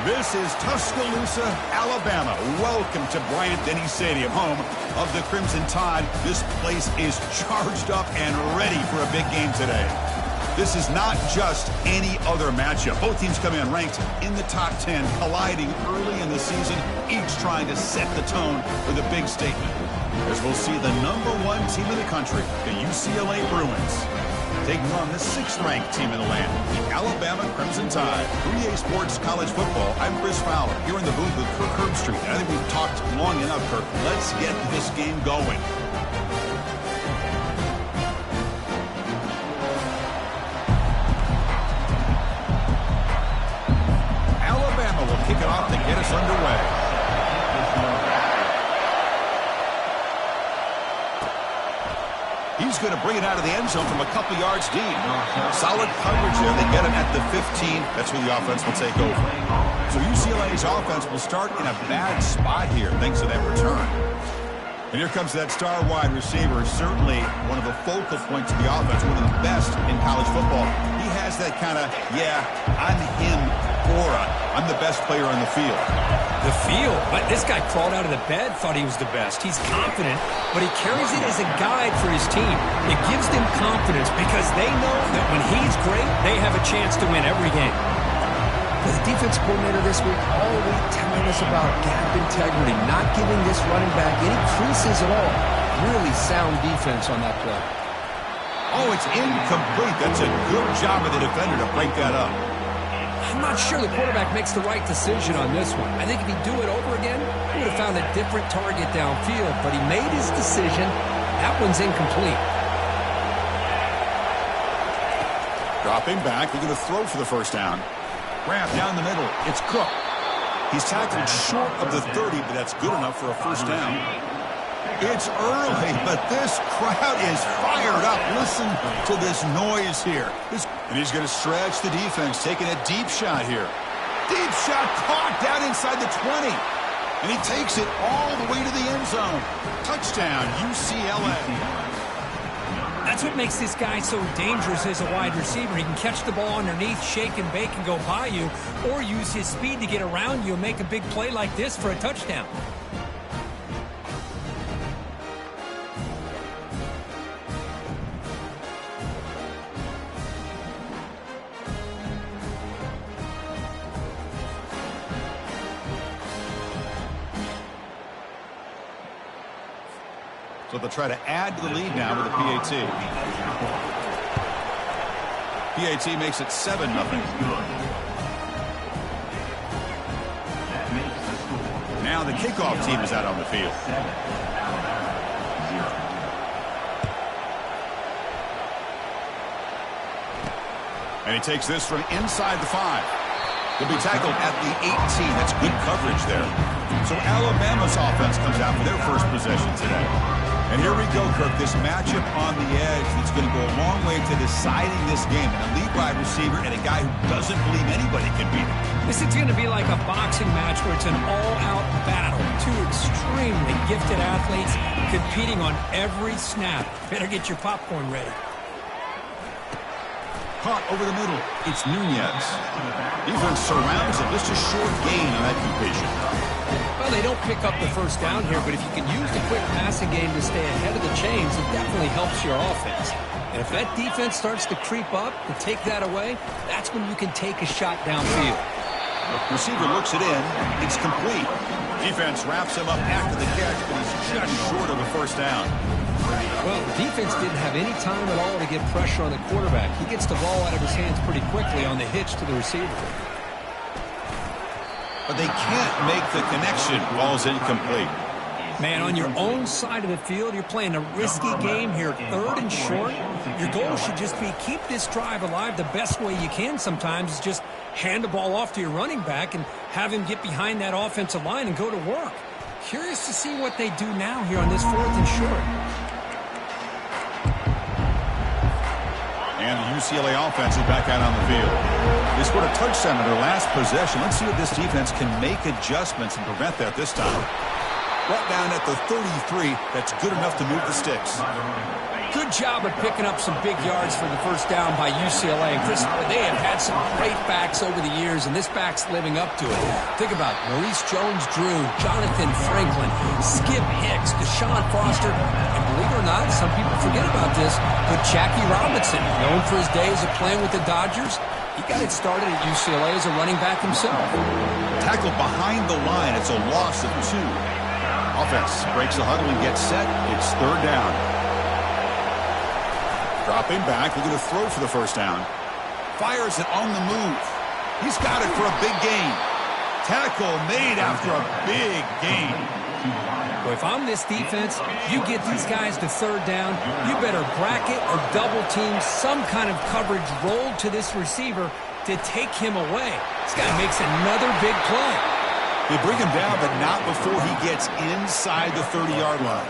This is Tuscaloosa, Alabama. Welcome to Bryant-Denny Stadium, home of the Crimson Tide. This place is charged up and ready for a big game today. This is not just any other matchup. Both teams come in ranked in the top 10, colliding early in the season, each trying to set the tone for the big statement. As we'll see the #1 team in the country, the UCLA Bruins, taking on the 6th-ranked team in the land, the Alabama Crimson Tide. 3A Sports College Football. I'm Chris Fowler, here in the booth with Kirk Herbstreit. I think we've talked long enough, Kirk. Let's get this game going. Alabama will kick it off to get us underway. He's going to bring it out of the end zone from a couple yards deep. Solid coverage there. They get him at the 15. That's where the offense will take over. So UCLA's offense will start in a bad spot here thanks to that return. And here comes that star wide receiver, certainly one of the focal points of the offense, one of the best in college football. He has that kind of, yeah, I'm him aura. I'm the best player on the field. The field? But this guy crawled out of the bed, thought he was the best. He's confident, but he carries it as a guide for his team. It gives them confidence because they know that when he's great, they have a chance to win every game. The defense coordinator this week all week telling us about gap integrity, not giving this running back any creases at all. Really sound defense on that play. Oh, it's incomplete. That's a good job of the defender to break that up. I'm not sure the quarterback makes the right decision on this one. I think if he'd do it over again, he would have found a different target downfield, but he made his decision. That one's incomplete. Dropping back, they're going to throw for the first down. Wrap down the middle. It's Cook. He's tackled short of the 30, but that's good enough for a first down. It's early, but this crowd is fired up. Listen to this noise here. And he's going to stretch the defense, taking a deep shot here. Deep shot caught down inside the 20. And he takes it all the way to the end zone. Touchdown, UCLA. That's what makes this guy so dangerous as a wide receiver. He can catch the ball underneath, shake and bake and go by you, or use his speed to get around you and make a big play like this for a touchdown. So they'll try to add to the lead now with a PAT. PAT makes it 7-0. Now the kickoff team is out on the field. And he takes this from inside the 5. He'll be tackled at the 18. That's good coverage there. So Alabama's offense comes out for their first possession today. And here we go, Kirk, this matchup on the edge that's going to go a long way to deciding this game. An elite wide receiver and a guy who doesn't believe anybody can beat him. This is going to be like a boxing match where it's an all-out battle. Two extremely gifted athletes competing on every snap. Better get your popcorn ready. Caught over the middle. It's Nunez. Defense surrounds him. Just a short gain on that completion. Well, they don't pick up the first down here, but if you can use the quick passing game to stay ahead of the chains, it definitely helps your offense. And if that defense starts to creep up and take that away, that's when you can take a shot downfield. Receiver looks it in. It's complete. Defense wraps him up after the catch, but he's just short of a first down. Well, the defense didn't have any time at all to get pressure on the quarterback. He gets the ball out of his hands pretty quickly on the hitch to the receiver. But they can't make the connection. Ball's incomplete. Man, on your own side of the field, you're playing a risky game here, 3rd and short. Your goal should just be keep this drive alive the best way you can sometimes is just hand the ball off to your running back and have him get behind that offensive line and go to work. Curious to see what they do now here on this 4th and short. And the UCLA offense is back out on the field. They scored a touchdown in their last possession. Let's see if this defense can make adjustments and prevent that this time. Brought down at the 33. That's good enough to move the sticks. Good job of picking up some big yards for the first down by UCLA. And Chris, they have had some great backs over the years, and this back's living up to it. Think about Maurice Jones-Drew, Jonathan Franklin, Skip Hicks, Deshaun Foster, and believe it or not, some people forget about this, but Jackie Robinson, known for his days of playing with the Dodgers, he got it started at UCLA as a running back himself. Tackled behind the line. It's a loss of 2. Offense breaks the huddle and gets set. It's third down. Dropping back, looking to throw for the first down. Fires it on the move. He's got it for a big gain. Tackle made after a big gain. Well, if I'm this defense, you get these guys to third down, you better bracket or double team some kind of coverage rolled to this receiver to take him away. This guy makes another big play. They bring him down, but not before he gets inside the 30-yard line.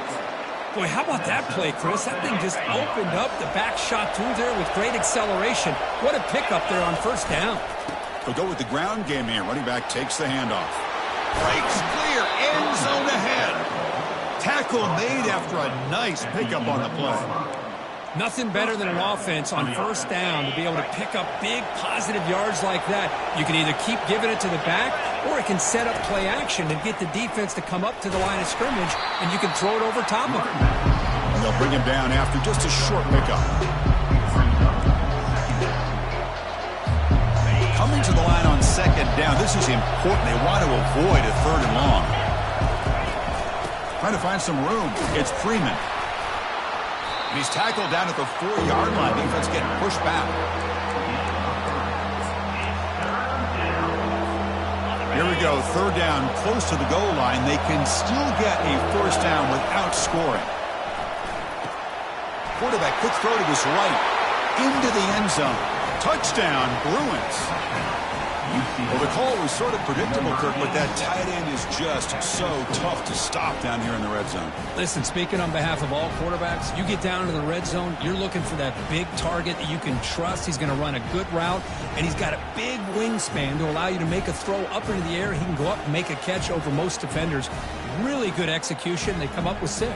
Boy, how about that play, Chris? That thing just opened up. The back shot through there with great acceleration. What a pickup there on first down. They'll go with the ground game here. Running back takes the handoff. Breaks clear, end zone ahead. Tackle made after a nice pickup on the play. Nothing better than an offense on first down to be able to pick up big positive yards like that. You can either keep giving it to the back, or it can set up play action and get the defense to come up to the line of scrimmage, and you can throw it over top of it. And they'll bring him down after just a short pickup. Coming to the line on second down. This is important. They want to avoid a third and long. Trying to find some room. It's Freeman. And he's tackled down at the 4-yard line. Defense getting pushed back. Here we go. Third down, close to the goal line. They can still get a first down without scoring. Quarterback, quick throw to his right. Into the end zone. Touchdown, Bruins. Well, the call was sort of predictable, Kirk, but that tight end is just so tough to stop down here in the red zone. Listen, speaking on behalf of all quarterbacks, you get down to the red zone, you're looking for that big target that you can trust. He's going to run a good route, and he's got a big wingspan to allow you to make a throw up into the air. He can go up and make a catch over most defenders. Really good execution. They come up with 6.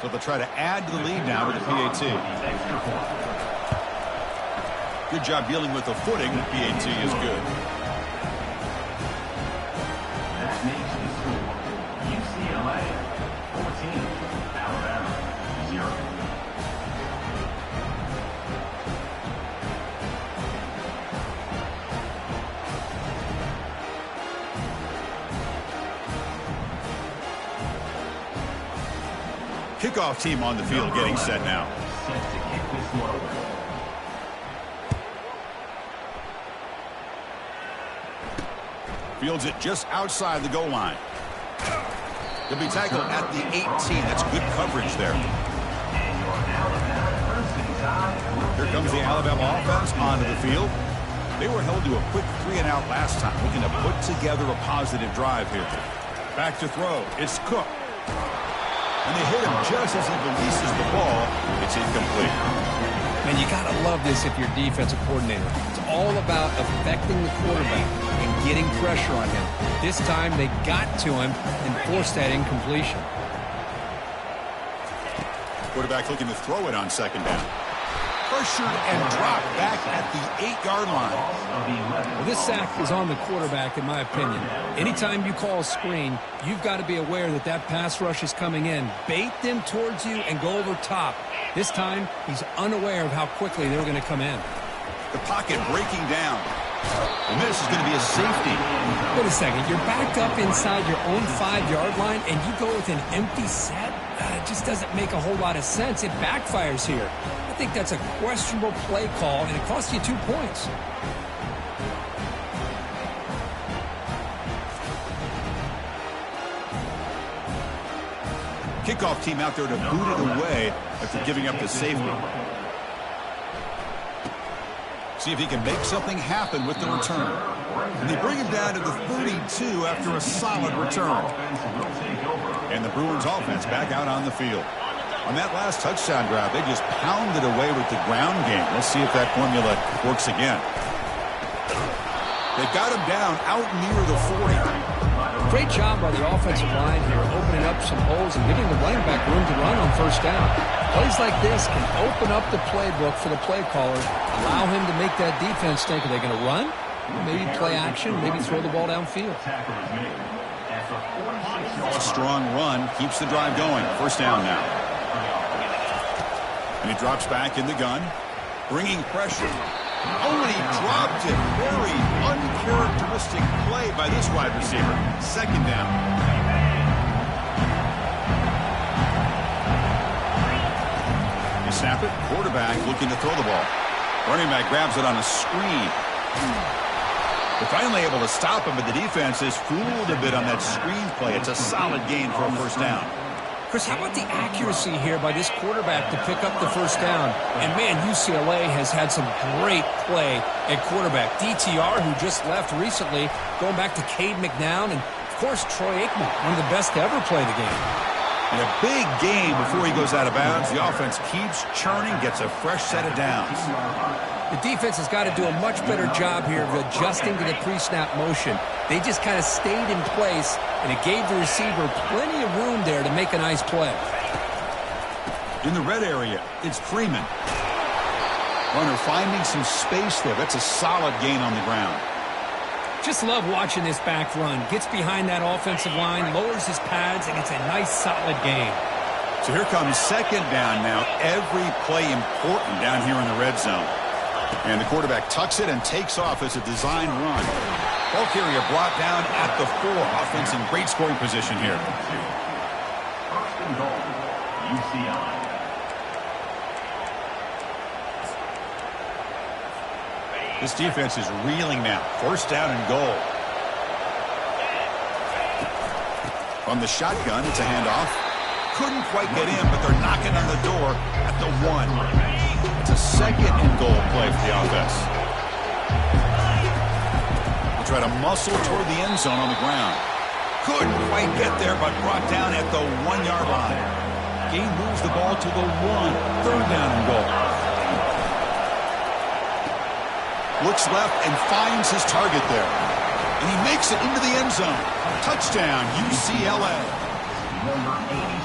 So they'll try to add to the lead now with the PAT. Good job dealing with the footing. The PAT is good. That makes the score UCLA 14, Alabama 0. Kickoff team on the field getting set now. Set to kick this one. Fields it just outside the goal line. He'll be tackled at the 18. That's good coverage there. Here comes the Alabama offense onto the field. They were held to a quick 3-and-out last time, looking to put together a positive drive here. Back to throw. It's Cook. And they hit him just as he releases the ball. It's incomplete. Man, you got to love this if you're a defensive coordinator. It's all about affecting the quarterback and getting pressure on him. This time they got to him and forced that incompletion. Quarterback looking to throw it on second down. Pressured and dropped back at the 8-yard line. Well, this sack is on the quarterback, in my opinion. Anytime you call a screen, you've got to be aware that that pass rush is coming in. Bait them towards you and go over top. This time, he's unaware of how quickly they're going to come in. The pocket breaking down. And this is going to be a safety. Wait a second. You're backed up inside your own 5-yard line, and you go with an empty set? It just doesn't make a whole lot of sense. It backfires here. I think that's a questionable play call, and it costs you 2 points. Kickoff team out there to boot it away after giving up the safety. See if he can make something happen with the return. And they bring him down to the 32 after a solid return. And the Bruins offense back out on the field. On that last touchdown drive, they just pounded away with the ground game. Let's see if that formula works again. They got him down out near the 40. Great job by the offensive line here, opening up some holes and giving the running back room to run on first down. Plays like this can open up the playbook for the play caller, allow him to make that defense think, are they going to run? Maybe play action, maybe throw the ball downfield. A strong run keeps the drive going. First down now. And he drops back in the gun, bringing pressure. Oh, and he dropped it. Very uncharacteristic play by this wide receiver. Second down. They snap it. Quarterback looking to throw the ball. Running back grabs it on a screen. They're finally able to stop him, but the defense is fooled a bit on that screen play. It's a solid gain for a first down. Chris, how about the accuracy here by this quarterback to pick up the first down? And, man, UCLA has had some great play at quarterback. DTR, who just left recently, going back to Cade McNown, and, of course, Troy Aikman, one of the best to ever play the game. And a big game before he goes out of bounds. The offense keeps churning, gets a fresh set of downs. The defense has got to do a much better job here of adjusting to the pre-snap motion. They just kind of stayed in place, and it gave the receiver plenty of room there to make a nice play. In the red area, it's Freeman. Runner finding some space there. That's a solid gain on the ground. Just love watching this back run. Gets behind that offensive line, lowers his pads, and it's a nice, solid gain. So here comes second down now. Every play important down here in the red zone. And the quarterback tucks it and takes off as a design run. Ball carrier brought down at the 4. Offense in great scoring position here. First and goal, UCLA. This defense is reeling now. First down and goal. From the shotgun, it's a handoff. Couldn't quite get in, but they're knocking on the door at the 1. It's a second and goal play for the offense. They try to muscle toward the end zone on the ground. Couldn't quite get there, but brought down at the 1-yard line. Gain moves the ball to the 1. Third down and goal. Looks left and finds his target there. And he makes it into the end zone. Touchdown, UCLA.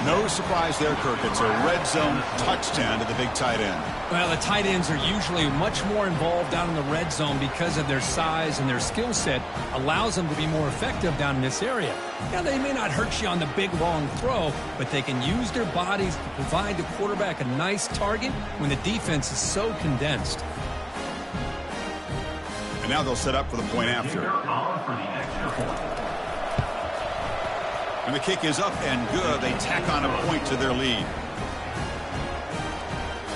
No surprise there, Kirk. It's a red zone touchdown to the big tight end. Well, the tight ends are usually much more involved down in the red zone because of their size, and their skill set allows them to be more effective down in this area. Now, they may not hurt you on the big, long throw, but they can use their bodies to provide the quarterback a nice target when the defense is so condensed. And now they'll set up for the point after. And the kick is up and good. They tack on a point to their lead.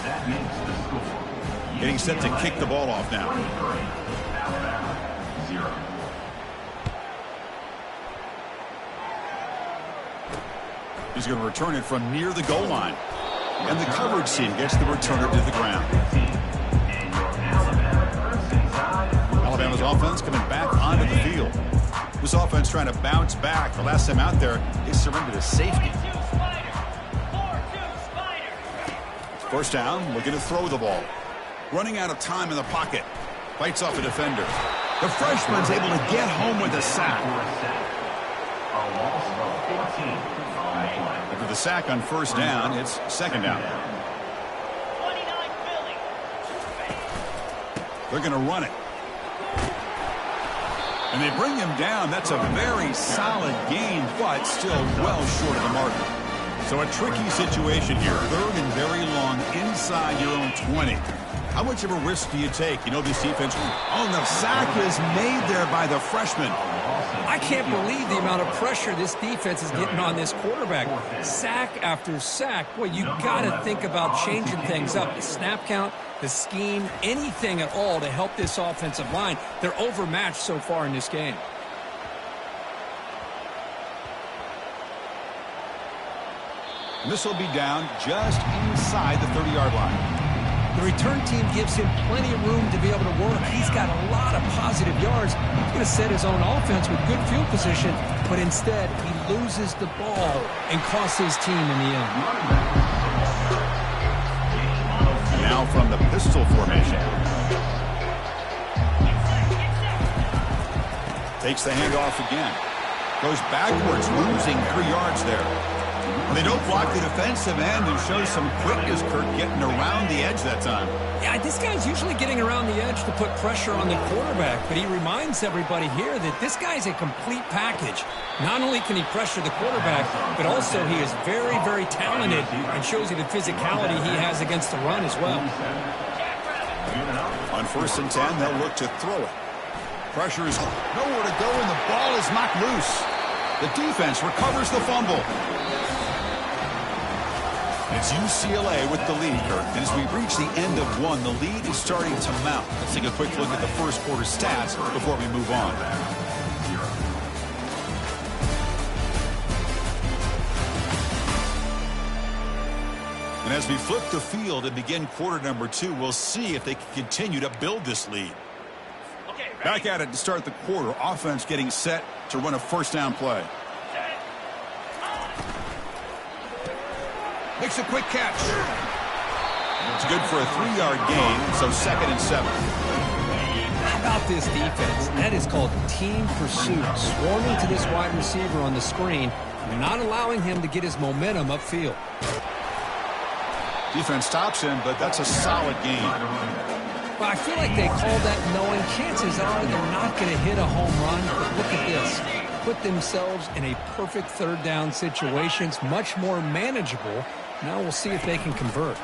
That makes the score. Getting set to kick the ball off now. Alabama, 0. He's going to return it from near the goal line. And the coverage team gets the returner to the ground. Alabama's offense coming back onto the field. This offense trying to bounce back. The last time out there, they surrendered a safety. First down, looking to throw the ball. Running out of time in the pocket. Fights off a defender. The freshman's able to get home with a sack. After the sack on first down, it's second down. They're going to run it. And they bring him down. That's a very solid gain, but still well short of the mark. So a tricky situation here. Third and very long inside your own 20. How much of a risk do you take? You know this defense. Oh, and the sack is made there by the freshman. I can't believe the amount of pressure this defense is getting on this quarterback. Sack after sack. Boy, you got to think about changing things up. The snap count, the scheme, anything at all to help this offensive line. They're overmatched so far in this game. And this will be down just inside the 30-yard line. The return team gives him plenty of room to be able to work. He's got a lot of positive yards. He's going to set his own offense with good field position, but instead he loses the ball and costs his team in the end. And now from the pistol formation. Takes the handoff again. Goes backwards, losing 3 yards there. They don't block the defensive end and show some quickness, Kirk, getting around the edge that time. Yeah, this guy's usually getting around the edge to put pressure on the quarterback, but he reminds everybody here that this guy's a complete package. Not only can he pressure the quarterback, but also he is very, very talented and shows you the physicality he has against the run as well. On 1st and 10, they'll look to throw it. Pressure is nowhere to go, and the ball is knocked loose. The defense recovers the fumble. It's UCLA with the lead, Kirk. And as we reach the end of one, the lead is starting to mount. Let's take a quick look at the first quarter stats before we move on. And as we flip the field and begin quarter number 2, we'll see if they can continue to build this lead. Back at it to start the quarter. Offense getting set to run a first down play. Makes a quick catch. It's good for a 3-yard gain, so 2nd and 7. How about this defense? That is called team pursuit. Swarming to this wide receiver on the screen, not allowing him to get his momentum upfield. Defense stops him, but that's a solid gain. Well, I feel like they call that knowing chances are they're not going to hit a home run. But look at this. Put themselves in a perfect 3rd down situation. It's much more manageable. Now we'll see if they can convert.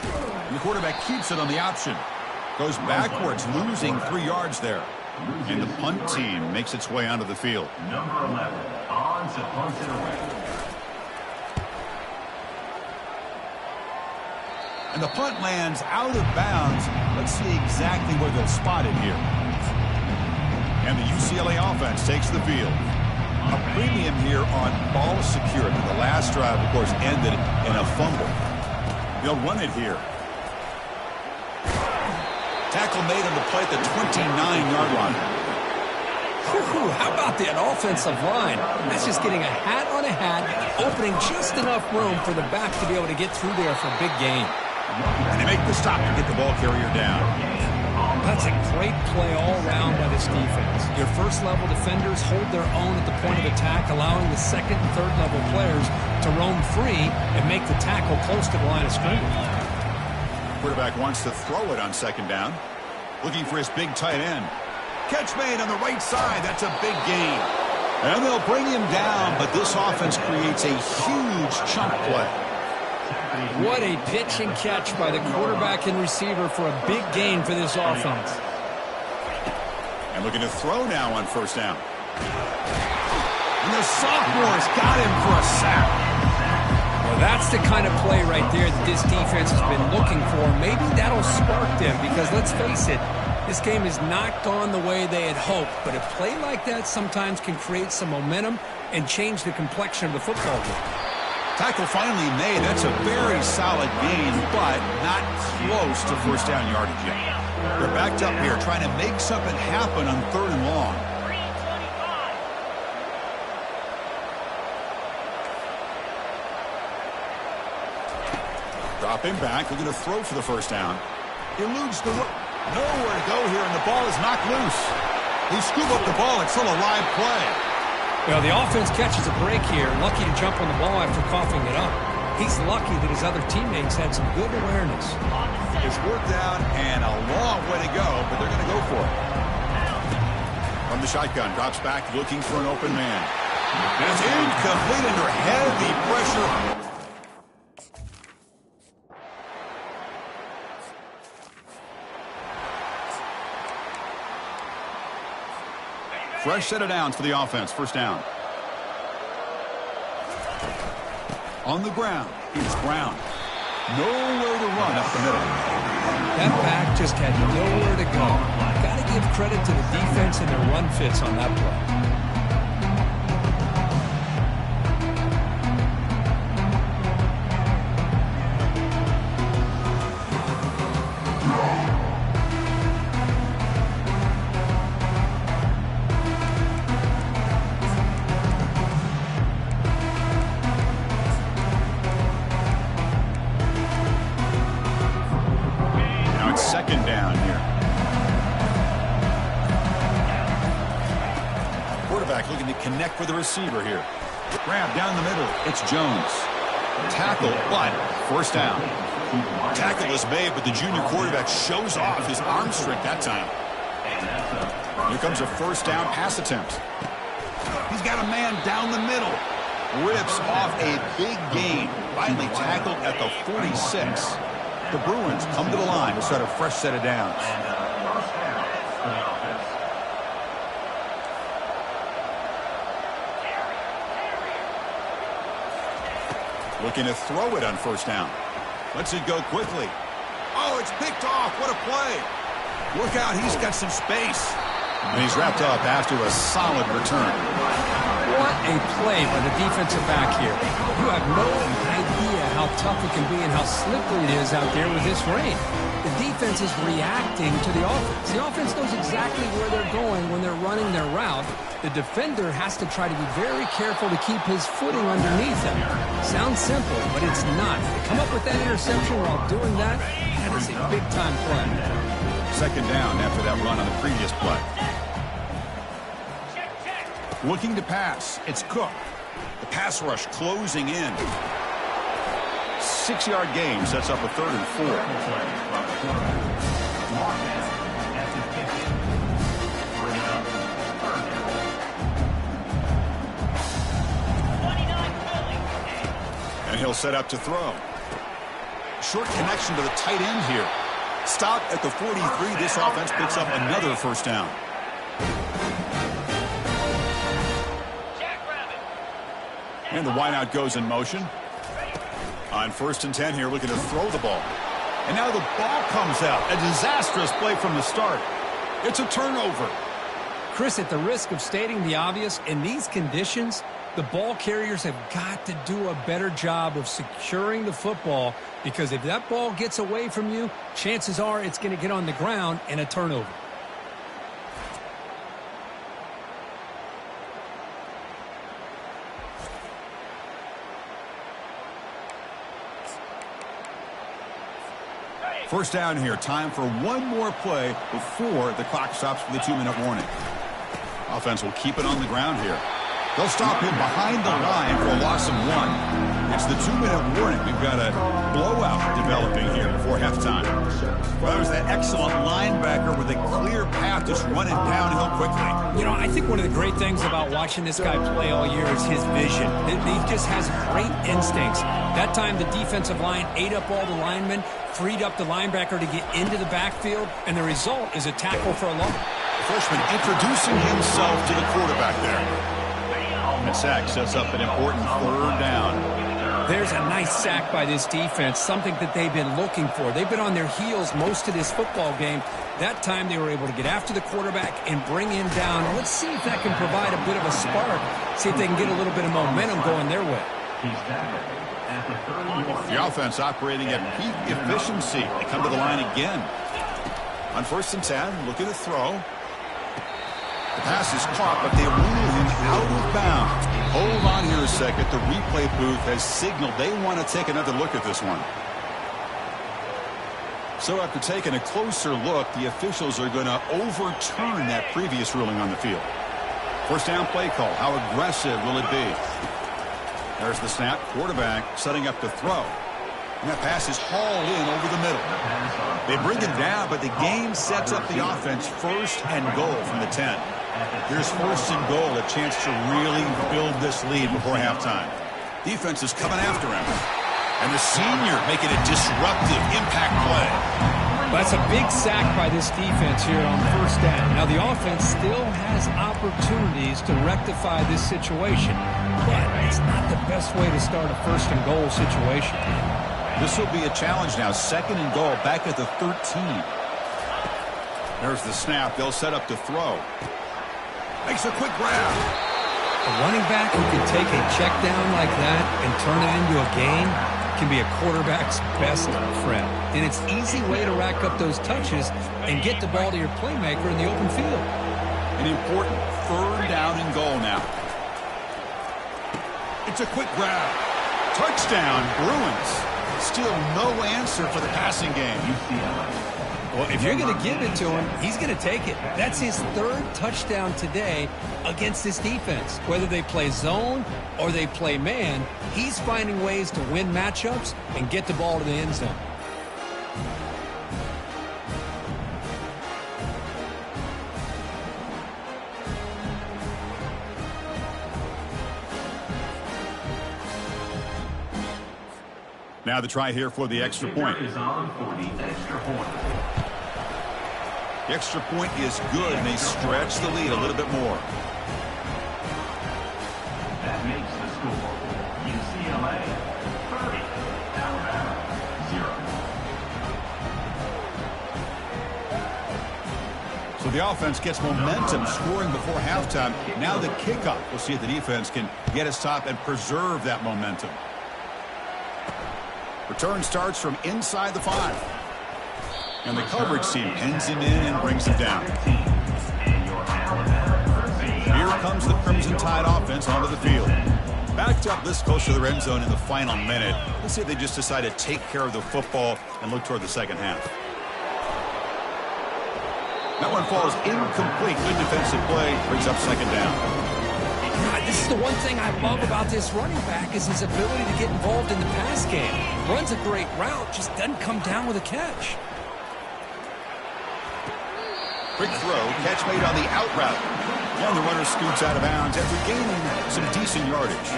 And the quarterback keeps it on the option. Goes backwards, losing 3 yards there. And the punt team makes its way onto the field. Number 11, on to punt it away. And the punt lands out of bounds. Let's see exactly where they'll spot it here. And the UCLA offense takes the field. A premium here on ball security. The last drive, of course, ended in a fumble. They'll run it here. Tackle made on the play at the 29-yard line. How about that offensive line? That's just getting a hat on a hat, opening just enough room for the back to be able to get through there for a big gain. And they make the stop to get the ball carrier down. That's a great play all around by this defense. Your first-level defenders hold their own at the point of attack, allowing the second and third-level players to roam free and make the tackle close to the line of scrimmage. Quarterback wants to throw it on 2nd down. Looking for his big tight end. Catch made on the right side. That's a big gain. And they'll bring him down, but this offense creates a huge chunk play. What a pitch and catch by the quarterback and receiver for a big gain for this offense. And looking to throw now on 1st down. And the sophomore's got him for a sack. Well, that's the kind of play right there that this defense has been looking for. Maybe that'll spark them because, let's face it, this game has not gone the way they had hoped. But a play like that sometimes can create some momentum and change the complexion of the football game. Tackle finally made. That's a very solid gain, but not close to 1st down yardage yet. They're backed up here trying to make something happen on 3rd and long. Drop him back. They're going to throw for the 1st down. Eludes the nowhere to go here, and the ball is knocked loose. They scoop up the ball. It's still a live play. Well, the offense catches a break here. Lucky to jump on the ball after coughing it up. He's lucky that his other teammates had some good awareness. It's worked out and a long way to go, but they're going to go for it. From the shotgun, drops back looking for an open man. It's incomplete under heavy pressure. Fresh set of downs for the offense. 1st down. On the ground, it's Brown. Nowhere to run up the middle. That back just had nowhere to go. Got to give credit to the defense and their run fits on that play. Second down here. connect with the receiver here. Grab down the middle. It's Jones. Tackle, but first down. Tackle is made, but the junior quarterback shows off his arm strength that time. Here comes a first down pass attempt. He's got a man down the middle. Rips off a big gain. Finally tackled at the 46. The Bruins come to the line to start a fresh set of downs. Looking to throw it on first down. Lets it go quickly. Oh, it's picked off. What a play. Look out, he's got some space. And he's wrapped up after a solid return. What a play by the defensive back here. You have no idea how tough it can be and how slippery it is out there with this rain. The defense is reacting to the offense. The offense knows exactly where they're going when they're running their route. The defender has to try to be very careful to keep his footing underneath him. Sounds simple, but it's not. To come up with that interception while doing that, that is a big-time play. Second down after that run on the previous play. Looking to pass. It's Cook. The pass rush closing in. 6-yard gain sets up a 3rd and 4. And he'll set up to throw. Short connection to the tight end here. Stop at the 43. This offense picks up another first down. And the wideout goes in motion. On 1st and 10 here, looking to throw the ball. And now the ball comes out. A disastrous play from the start. It's a turnover. Chris, at the risk of stating the obvious, in these conditions, the ball carriers have got to do a better job of securing the football, because if that ball gets away from you, chances are it's going to get on the ground and a turnover. First down here. Time for one more play before the clock stops for the 2-minute warning. Offense will keep it on the ground here. They'll stop him behind the line for a loss of 1. It's the 2-minute warning. We've got a blowout developing here before halftime. Well, that was that excellent linebacker with a clear path just running downhill quickly. You know, I think one of the great things about watching this guy play all year is his vision. He just has great instincts. That time the defensive line ate up all the linemen, freed up the linebacker to get into the backfield, and the result is a tackle for a loss. The freshman introducing himself to the quarterback there. And sack sets up an important 3rd down. There's a nice sack by this defense, something that they've been looking for. They've been on their heels most of this football game. That time they were able to get after the quarterback and bring him down. Let's see if that can provide a bit of a spark, see if they can get a little bit of momentum going their way. The offense operating at peak efficiency. They come to the line again. On 1st and 10, looking to throw. The pass is caught, but they rule him out of bounds. Hold on here a second. The replay booth has signaled they want to take another look at this one. So after taking a closer look, the officials are going to overturn that previous ruling on the field. First down play call. How aggressive will it be? There's the snap. Quarterback setting up to throw. And that pass is hauled in over the middle. They bring him down, but the game sets up the offense 1st and goal from the 10. Here's 1st and goal, a chance to really build this lead before halftime. Defense is coming after him. And the senior making a disruptive impact play. That's a big sack by this defense here on 1st down. Now, the offense still has opportunities to rectify this situation, but it's not the best way to start a 1st and goal situation. This will be a challenge now. 2nd and goal, back at the 13. There's the snap. They'll set up to throw. Makes a quick grab. A running back who can take a check down like that and turn it into a gain can be a quarterback's best friend. And it's an easy way to rack up those touches and get the ball to your playmaker in the open field. An important 3rd down and goal now. It's a quick grab. Touchdown, Bruins. Still no answer for the passing game. Well, if you're going to give it to him, he's going to take it. That's his third touchdown today against this defense. Whether they play zone or they play man, he's finding ways to win matchups and get the ball to the end zone. Now the try here for the extra point. Is on for the extra point. The extra point is good, and they stretch the lead a little bit more. That makes the score UCLA 30, Alabama 0. So the offense gets momentum scoring before halftime. Now the kickoff. We'll see if the defense can get a stop and preserve that momentum. Return starts from inside the 5. And the coverage team pins him in and brings him down. Here comes the Crimson Tide offense onto the field. Backed up this close to the end zone in the final minute. Let's see if they just decide to take care of the football and look toward the second half. That one falls incomplete. Good defensive play. Brings up second down. God, this is the one thing I love about this running back is his ability to get involved in the pass game. Runs a great route, just doesn't come down with a catch. Quick throw, catch made on the out route. And the runner scoots out of bounds after gaining some decent yardage.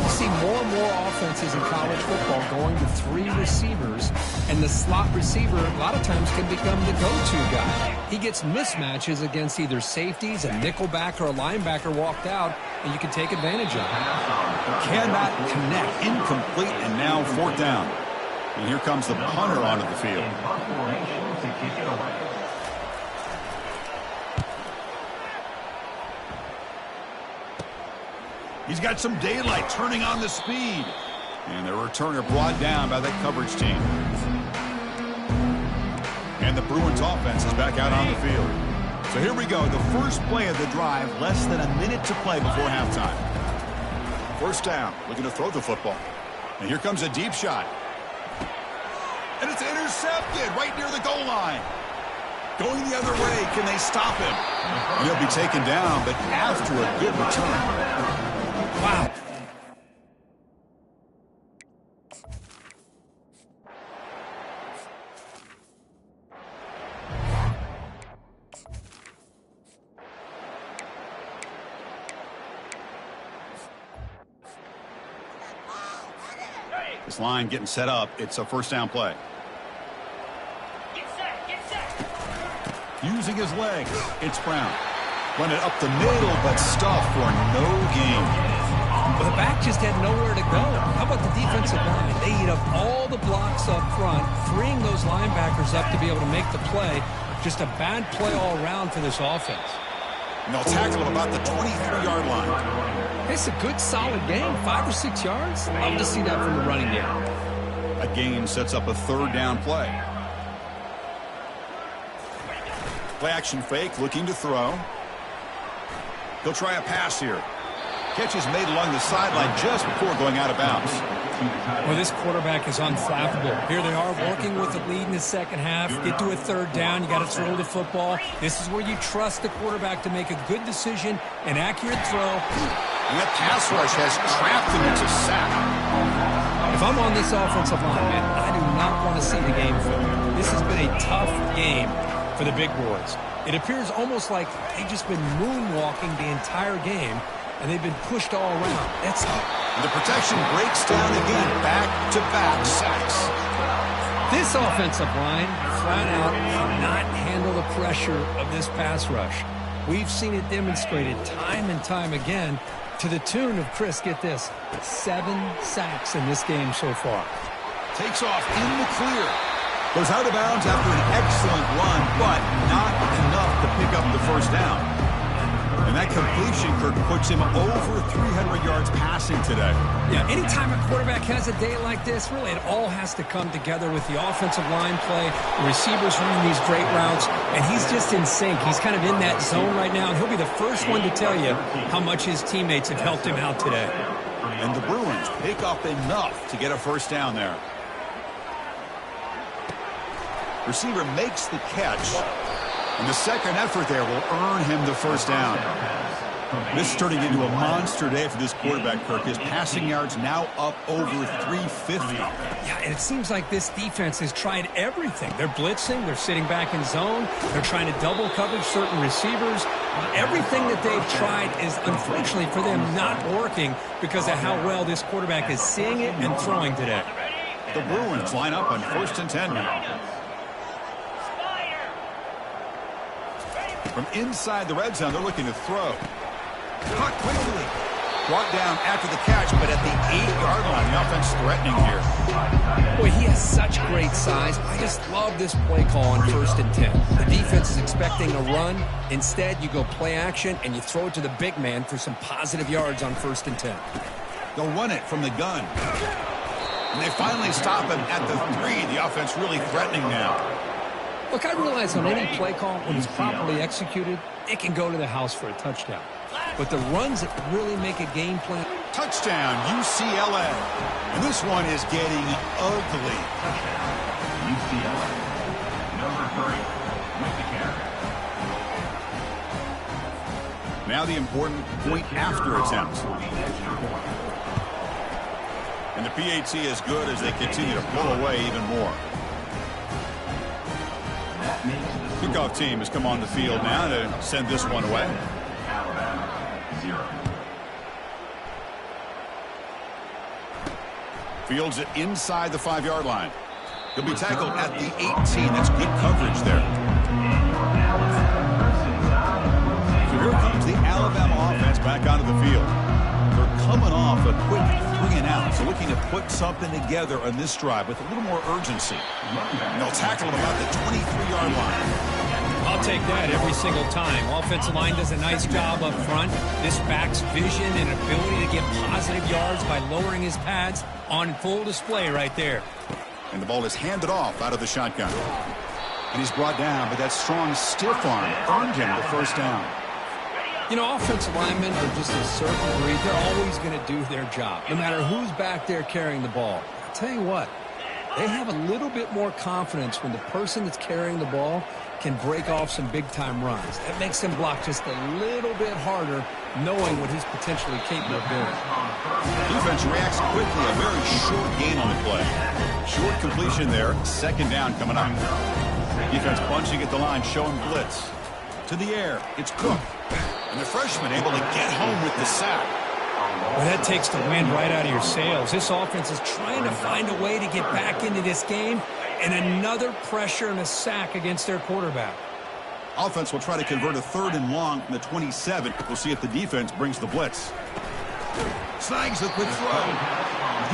You see more and more offenses in college football going to 3 receivers, and the slot receiver a lot of times can become the go-to guy. He gets mismatches against either safeties, a nickelback, or a linebacker walked out, and you can take advantage of it. Cannot connect, incomplete, and now 4th down. And here comes the punter onto the field. Formation to kick it away. He's got some daylight, turning on the speed. And the returner brought down by that coverage team. And the Bruins offense is back out on the field. So here we go, the first play of the drive, less than a minute to play before halftime. First down, looking to throw the football. And here comes a deep shot. And it's intercepted right near the goal line. Going the other way, can they stop him? And he'll be taken down, but after a good return. Wow. This line getting set up. It's a first down play. Get set. Using his legs, it's Brown. Run it up the middle, but stuffed for no gain. Well, the back just had nowhere to go. How about the defensive line? They eat up all the blocks up front, freeing those linebackers up to be able to make the play. Just a bad play all around for this offense. And they'll tackle him about the 23-yard line. It's a good, solid game. 5 or 6 yards. Love to see that from the running game. A gain sets up a 3rd down play. Play action fake, looking to throw. He'll try a pass here. Catch is made along the sideline just before going out of bounds. Well, this quarterback is unflappable. Here they are working with the lead in the second half. Get to a 3rd down. You got to throw the football. This is where you trust the quarterback to make a good decision, an accurate throw. And that pass rush has trapped him into sack. If I'm on this offensive line, man, I do not want to see the game film. This has been a tough game for the big boys. It appears almost like they've just been moonwalking the entire game, and they've been pushed all around. That's the protection breaks down again. Back-to-back sacks. This offensive line flat out cannot handle the pressure of this pass rush. We've seen it demonstrated time and time again to the tune of, Chris, get this, 7 sacks in this game so far. Takes off in the clear. Goes out of bounds after an excellent run, but not enough to pick up the first down. And that completion, Kirk, puts him over 300 yards passing today. Yeah, anytime a quarterback has a day like this, really it all has to come together with the offensive line play, the receivers running these great routes, and he's just in sync. He's kind of in that zone right now, and he'll be the first one to tell you how much his teammates have helped him out today. And the Bruins pick up enough to get a first down there. Receiver makes the catch. And the second effort there will earn him the first down. This is turning into a monster day for this quarterback, Kirk. His passing yards now up over 350. Yeah, and it seems like this defense has tried everything. They're blitzing. They're sitting back in zone. They're trying to double cover certain receivers. Everything that they've tried is, unfortunately for them, not working because of how well this quarterback is seeing it and throwing today. The Bruins line up on 1st and 10 now. From inside the red zone, they're looking to throw. Caught quickly. Brought down after the catch, but at the 8-yard line, the offense threatening here. Boy, he has such great size. I just love this play call on 1st and 10. The defense is expecting a run. Instead, you go play action, and you throw it to the big man for some positive yards on 1st and 10. They'll run it from the gun. And they finally stop him at the 3. The offense really threatening now. Look, I realize on any play call, when it's properly executed, it can go to the house for a touchdown. But the runs that really make a game plan. Touchdown, UCLA. And this one is getting ugly. UCLA, number 3, with the carry. Now the important point after attempt. And the PAT is good as they continue to pull away even more. Kickoff team has come on the field now to send this one away. Alabama, 0. Fields it inside the 5-yard line. He'll be tackled at the 18. That's good coverage there. So here comes the Alabama offense back onto the field. They're coming off a quick 3-and-out, so looking to put something together on this drive with a little more urgency. And they'll tackle him about the 23-yard line. I'll take that every single time. Offensive line does a nice job up front. This back's vision and ability to get positive yards by lowering his pads on full display right there. And the ball is handed off out of the shotgun. And he's brought down, but that strong stiff arm earned him the first down. You know, offensive linemen are just a certain breed. They're always going to do their job, no matter who's back there carrying the ball. I'll tell you what, they have a little bit more confidence when the person that's carrying the ball can break off some big-time runs. That makes him block just a little bit harder, knowing what he's potentially capable of doing. Defense reacts quickly. A very short gain on the play. Short completion there. Second down coming up. Defense bunching at the line, showing blitz. To the air, it's Cook. And the freshman able to get home with the sack. Well, that takes the wind right out of your sails. This offense is trying to find a way to get back into this game, and another pressure and a sack against their quarterback. Offense will try to convert a 3rd and long from the 27. We'll see if the defense brings the blitz. Snags the quick throw.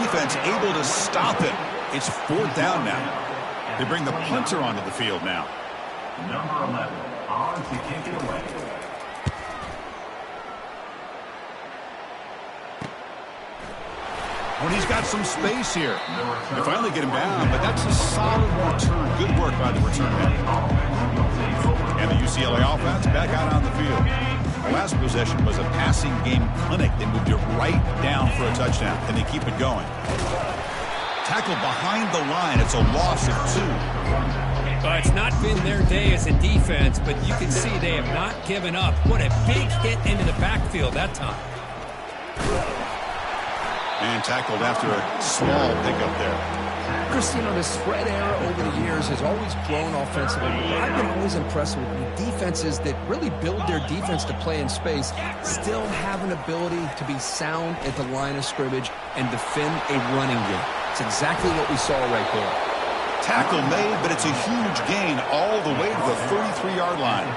Defense able to stop it. It's 4th down now. They bring the punter onto the field now. Number 11, on to kick it away. When he's got some space here. They finally get him down, but that's a solid return. Good work by the return man. And the UCLA offense back out on the field. The last possession was a passing game clinic. They moved it right down for a touchdown, and they keep it going. Tackled behind the line. It's a loss of 2. It's not been their day as a defense, but you can see they have not given up. What a big hit into the backfield that time. And tackled after a small pickup there. Chris, you know, the spread era over the years has always grown offensively. But I've been always impressed with the defenses that really build their defense to play in space, still have an ability to be sound at the line of scrimmage and defend a running game. It's exactly what we saw right there. Tackle made, but it's a huge gain all the way to the 33-yard line.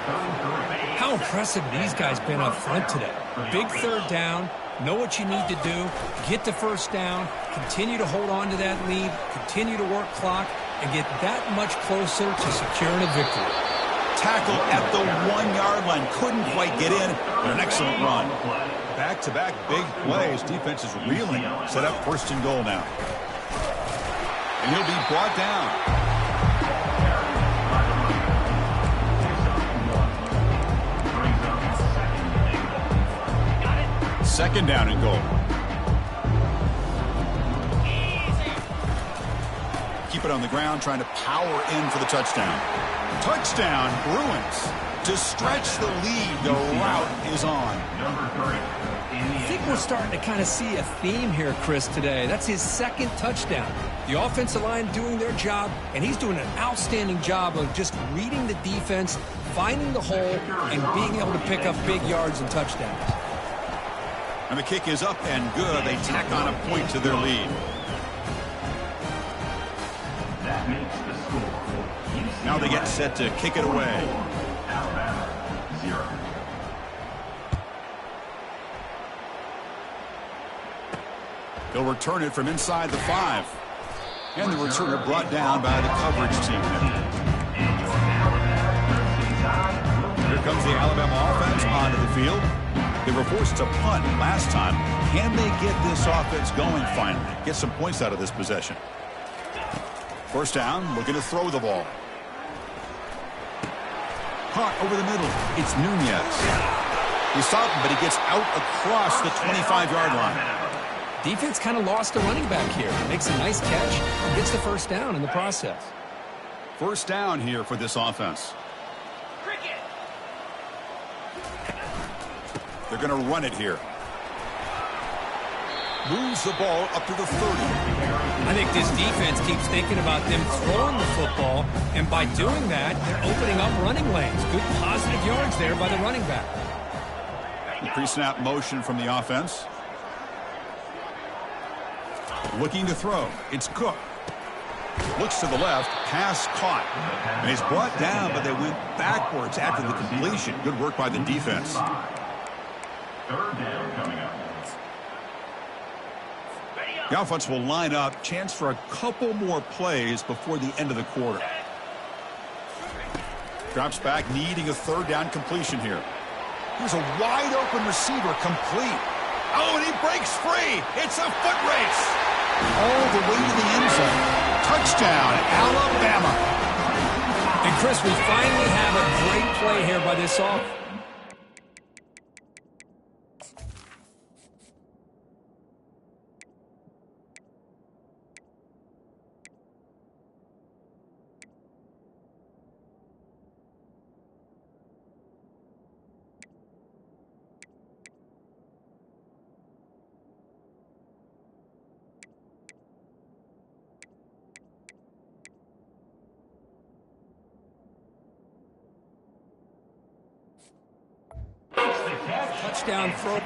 How impressive these guys been up front today. Big 3rd down. Know what you need to do, get the first down, continue to hold on to that lead, continue to work clock, and get that much closer to securing a victory. Tackle at the 1-yard line. Couldn't quite get in, but an excellent run. Back-to-back big plays. Defense is reeling. Set up 1st and goal now. And he'll be brought down. Second down and goal. Keep keep it on the ground, trying to power in for the touchdown. Touchdown, Bruins. To stretch the lead, the route is on. Number 3. I think we're starting to kind of see a theme here, Chris, today. That's his second touchdown. The offensive line doing their job, and he's doing an outstanding job of just reading the defense, finding the hole, and being able to pick up big yards and touchdowns. And the kick is up and good. They tack on a point to their lead. That makes the score. Now they get set to kick it away. Alabama 0. They'll return it from inside the 5. And the returner brought down by the coverage team. Here comes the Alabama offense onto the field. They were forced to punt last time. Can they get this offense going finally? Get some points out of this possession. First down, looking to throw the ball. Caught over the middle. It's Nunez. He stopped him, but he gets out across the 25-yard line. Defense kind of lost a running back here. Makes a nice catch. Gets the first down in the process. First down here for this offense. They're going to run it here. Moves the ball up to the 30. I think this defense keeps thinking about them throwing the football, and by doing that, they're opening up running lanes. Good positive yards there by the running back. The pre-snap motion from the offense. Looking to throw. It's Cook. Looks to the left. Pass caught. And he's brought down, but they went backwards after the completion. Good work by the defense. Third down coming up. The offense will line up. Chance for a couple more plays before the end of the quarter. Drops back, needing a third down completion here. Here's a wide open receiver, complete. Oh, and he breaks free. It's a foot race. All the way to the end zone. Touchdown, Alabama. And Chris, we finally have a great play here by this offense. Touchdown throw.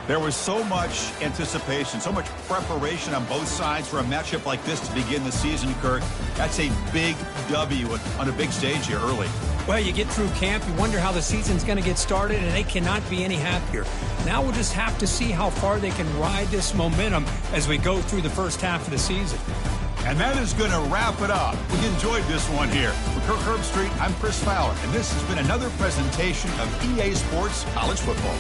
There was so much anticipation, so much preparation on both sides for a matchup like this to begin the season, Kirk. That's a big W on a big stage here early. Well, you get through camp, you wonder how the season's going to get started, and they cannot be any happier. Now we'll just have to see how far they can ride this momentum as we go through the first half of the season. And that is going to wrap it up. We enjoyed this one here. For Kirk Herbstreit, I'm Chris Fowler, and this has been another presentation of EA Sports College Football.